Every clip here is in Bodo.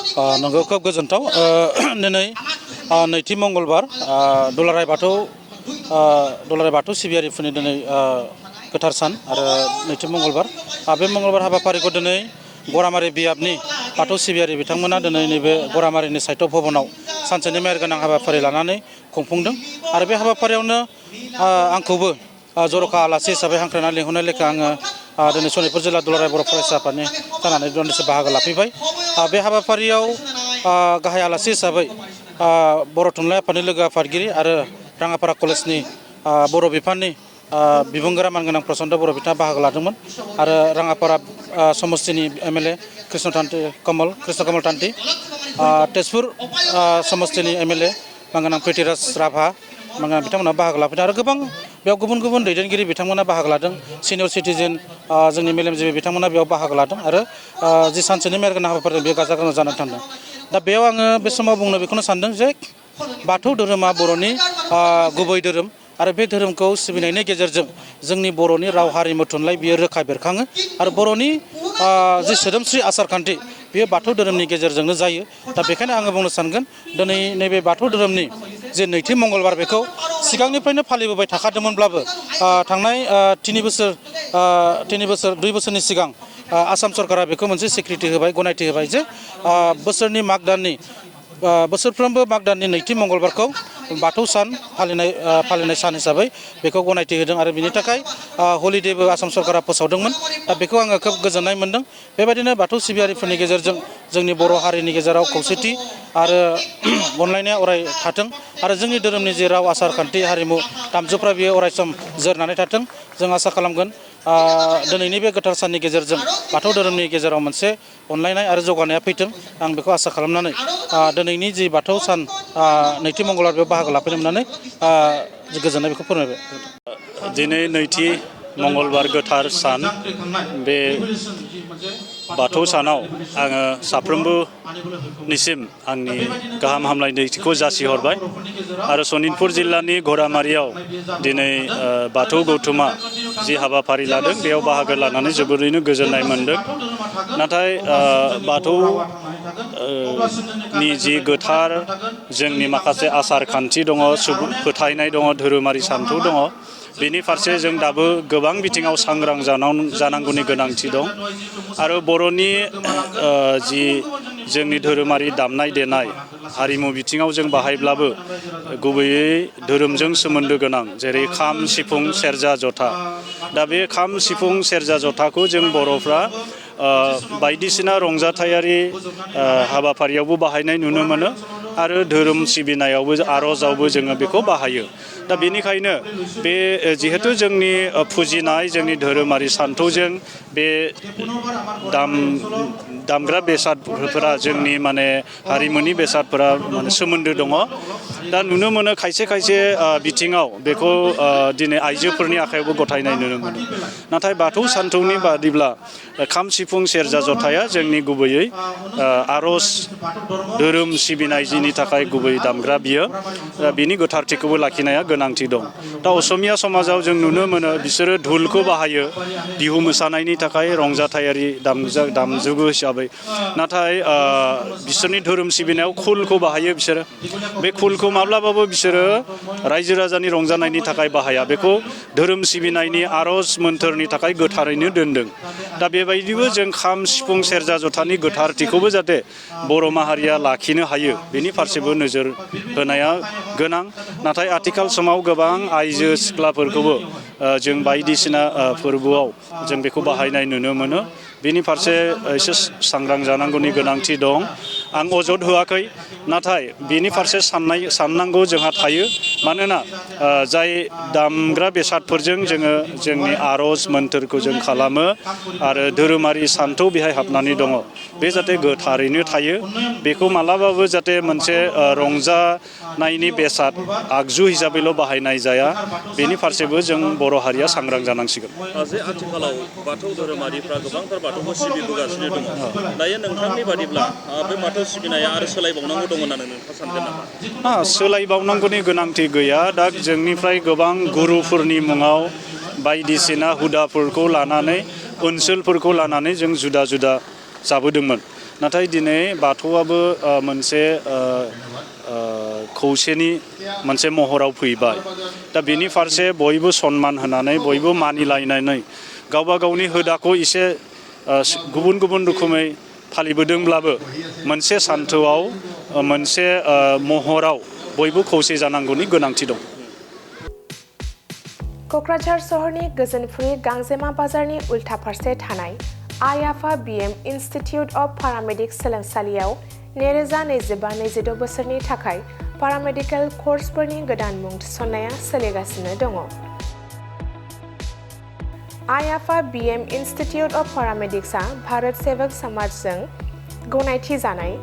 नंगौ खोब गोजोनथाव दिनै नैथि मंगलबार दुलाराय बाथौ सिबियारिफोरनि दिनै गोथार सान आरो नैथि मंगलबार बे मंगलबार हाबाफारिखौ दिनै गरामारि बियाबनि बाथौ सिबियारि बिथांमोना दिनै नैबे गरामारिनि साहित्य भवनाव सानसेनि मेहेरगोनां हाबाफारि लानानै खुंफुंदों आरो बे हाबाफारियावनो आंखौबो जर'खा आलासि हिसाबै हांख्रायनानै लिंहरनाय लेखा आङो दिनै सनितपुर जिल्ला दुलाराय बर' फरायसा आफादनि जानानै दान्दिसे बाहागो लाफैबाय। बे हाबाफारियाव गाहाय आलासि हिसाबै बर' थुनलाइ आफादनि लोगो आफादगिरि आरो राङापारा कलेजनि बर' बिफाननि बिबुंगोरा मानगोनां प्रसन्त बर' बिथाङा बाहागो लादोंमोन आरो राङापारा समस्तिनि एमएलए कृष्ण कमल तान्ति, तेजपुर समस्तिनि एमएलए मानगोनां प्रिथिराज राभा बिथांमोना बाहागो लाफैदों आरो गोबां बेयाव गुबुन गुबुन दैदेनगिरि बिथांमोना बाहागो लादों। सिनियर सिटिजेन जोंनि मेलेमजिबि बिथांमोना बेयाव बाहागो लादों आरो जि सानसेनि मेहेरगोनां हाबाफारि बेयो गाजा गोमजा जानानै थांदों। दा बेयाव आङो बे समाव बुंनो बेखौनो सानदों जे बाथौ धोरोमा बर'नि गुबै धोरोम आरो बे धोरोमखौ सिबिनायनि गेजेरजों जोंनि बर'नि राव हारिमु थुनलाइ बियो रोखा बेरखाङो आरो बर'नि जि सोदोमस्रि आसारखान्थि बेयो बाथौ धोरोमनि गेजेरजोंनो जायो। दा बेखायनो आङो बुंनो सानगोन दिनै नैबे बाथौ धोरोमनि जे नैथि मंगलबार बेखौ सिगांनिफ्रायनो फालिबोबाय थाखादोंमोनब्लाबो थांनाय 2 बोसोरनि सिगां आसाम सरकारा बेखौ मोनसे स्वीकृति होबाय, गनायथि होबाय जे बोसोरफ्रोमबो माग दाननि नैथि मंगलबारखौ बाथौ सान फालिनाय सान हिसाबै बेखौ गनायथि होदों आरो बिनि थाखाय हलिडेबो आसाम सरकारा फोसावदोंमोन। दा बेखौ आङो खोब गोजोननाय मोनदों। बेबायदिनो बाथौ सिबियारिफोरनि गेजेरजों जोंनि बर' हारिनि गेजेराव खौसेथि आरो अनलायनाया अराय थाथों आरो जोंनि धोरोमनि जे राव आसार खान्थि हारिमु दामजुफ्रा बेयो अरायसम जोरनानै थाथों। जों आसा खालामगोन दिनैनि बे गोथार साननि गेजेरजों बाथौ धोरोमनि गेजेराव मोनसे अनलायनाय आरो जौगानाया फैथों। आं बेखौ आसा खालामनानै दिनैनि जि बाथौ सान नैथि मंगलबार बेयाव बाहागो लाफैनो मोननानै गोजोननाय बेखौ फोरमायबाय। दिनै नैथि मंगलबार गोथार सान, बे बाथौ सानाव आङो साफ्रोमबोनिसिम आंनि गाहाम हामलायनायखौ जासिहरबाय आरो सनितपुर जिल्लानि गरामारियाव दिनै बाथौ गौथुमा जि हाबाफारि लादों बेयाव बाहागो लानानै जोबोरैनो गोजोननाय मोनदों। नाथाय बाथौनि जि गोथार जोंनि माखासे आसार खान्थि दङ, सुबुं फोथायनाय दङ, धोरोमारि सान्थौ दङ, बेनि फारसे जों दाबो गोबां बिथिङाव सांग्रां जानांगौनि गोनांथि दं आरो बर'नि जि जोंनि धोरोमारि दामनाय देनाय हारिमु बिथिङाव जों बाहायब्लाबो गुबैयै धोरोमजों सोमोन्दो गोनां जेरै खाम, सिफुं, सेरजा, जथा। दा बे खाम, सिफुं, सेरजा, जथाखौ जों बर'फ्रा बायदिसिना रंजाथायारि हाबाफारियावबो बाहायनाय नुनो मोनो आरो धोरोम सिबिनायावबो आर'जावबो जोङो बेखौ बाहायो। दा बेनिखायनो बे जिहेथु जोंनि फुजिनाय जोंनि धोरोमारि सान्थौजों बे दामग्रा बेसादफोरा जोंनि हारिमुनि बेसादफोरा सोमोन्दो दङ। दा नुनो मोनो खायसे बिथिङाव बेखौ दिनै आइजोफोरनि आखायावबो गथायनाय नुनो मोनो। नाथाय बाथौ सान्थौनि बादिब्ला खाम, सिफुं, सेरजा, जथाया जोंनि गुबैयै आर'ज धोरोम सिबिनाय जिनि थाखाय गुबै दामग्रा बियो बिनि गोथारथिखौबो लाखिनाया गोनांथि दं। दा असमिया समाजाव जों नुनो मोनो बिसोरो धुलखौ बाहायो बिहु मोसानायनि थाखाय रंजाथायारि दामजु हिसाबै। नाथाय बिसोरनि धोरोम सिबिनायाव खुलखौ बाहायो बिसोरो। बे खुलखौ माब्लाबाबो बिसोरो रायजो राजानि रंजानायनि थाखाय बाहाया, बेखौ धोरोम सिबिनायनि आर'ज मोन्थोरनि थाखाय गोथारैनो दोनदों। दा बेबायदिबो जों खाम, सिफुं, सेरजा, जथानि गोथारथिखौबो जाहाथे बर' माहारिया लाखिनो हायो बेनि फारसेबो नोजोर होनाया गोनां। नाथाय आथिखाल समाव गोबां आइजो सिख्लाफोरखौबो जों बायदिसिना फोरबोआव जों बेखौ बाहायनाय नुनो मोनो। बेनि फारसे एसे सांग्रां जानांगौनि गोनांथि दं। आं अजद होआखै, नाथाय बेनि फारसे साननांगौ जोंहा थायो। मानोना जाय दामग्रा बेसादफोरजों जोङो जोंनि आर'ज मोन्थोरखौ जों खालामो आरो धोरोमारि सान्थौ बेहाय हाबनानै दङ, बे जाहाथे गोथारैनो थायो। बेखौ मालाबाबो जाहाथे मोनसे रंजानायनि बेसाद आगजु हिसाबैल' बाहायनाय जाया, बेनि फारसेबो जों बर' हारिया सांग्रां जानांसिगोन। जे आथिखालाव बाथौ धोरोमारिफ्रा गोबांथार बाथौखौ सिबिबोगासिनो दङ। दायो नोंथांनि बादिब्ला बे बाथौ सिबिनाया आरो सोलायबावनांगौ दङ होननानै नोंथाङा सानगोन नामा? सोलायबावनांगौनि गोनांथि गैया। दा जोंनिफ्राय गोबां गुरुफोरनि मुङाव बायदिसिना हुदाफोरखौ लानानै ओनसोलफोरखौ लानानै जों जुदा जुदा जाबोदोंमोन। नाथाय दिनै बाथौआबो मोनसे खौसेनि मोनसे महराव फैबाय दा बेनि फारसे बयबो सन्मान होनानै बयबो मानिलायनानै गावबा गावनि हुदाखौ एसे गुबुन गुबुन रोखोमै फालिबोदोंब्लाबो मोनसे सान्थौआव मोनसे महराव बयबो खौसे जानांगौनि गोनांथि दं। क'क्राझार सहरनि गोजोनफुरि गांजेमा बाजारनि उल्था फारसे थानाय आइ आफा BM इन्स्टिटिउट अफ पारामेडिक्स सोलोंसालियाव 2025-26 बोसोरनि थाखाय पारामेडिकेल कर्सफोरनि गोदान मुं थिसननाया सोलिगासिनो दङ। आइ आफा BM इन्स्टिटिउट अफ पारामेडिक्सआ भारत सेवक समाजजों गनायथि जानाय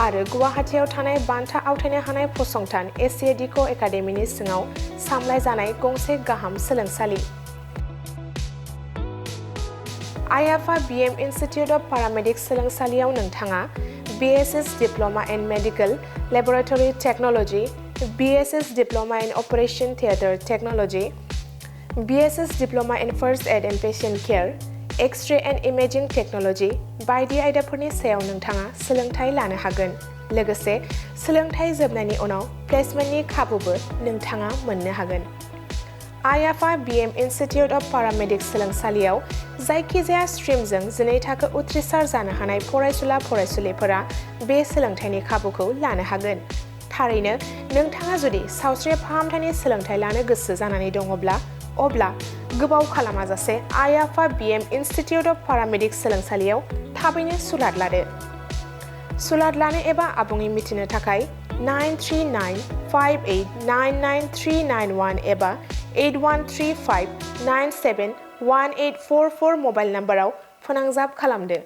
आरो गुवाहाटीआव थानाय बान्था आवथायनो हानाय फसंथान एसियाडिक' एकाडेमिनि सिङाव सामलायजानाय गंसे गाहाम सोलोंसालि। आइ आफा BM इन्स्टिटिउट अफ पारामेडिक्स सोलोंसालियाव नोंथाङा BSS diploma in medical laboratory technology, BSS diploma in operation theatre technology, BSS diploma in first aid and patient care, x ray and imaging technology बायदि आयदाफोरनि सायाव नोंथाङा सोलोंथाय लानो हागोन। लोगोसे सोलोंथाय जोबनायनि उनाव प्लेसमेन्टनि खाबुबो नोंथाङा मोननो हागोन। आइ आफा BM इन्स्टिटिउट अफ पारामेडिक्स सोलोंसालियाव जायखिजाया स्ट्रिमजों 12 थाखो उथ्रिसार जानो हानाय फरायसुला फरायसुलिफोरा बे सोलोंथायनि खाबुखौ लानो हागोन। थारैनो नोंथाङा जुदि सावस्रि फाहामथायनि सोलोंथाय लानो गोसो जानानै दङब्ला अब्ला गोबाव खालामाजासे आइ आफा BM इन्स्टिटिउट अफ पारामेडिक्स सोलोंसालियाव थाबैनो सुलाद लादो। सुलाद लानो एबा आबुङै मिथिनो थाखाय 9395899391 एबा 8135971844 मबाइल नाम्बाराव फोनांजाब खालामदो।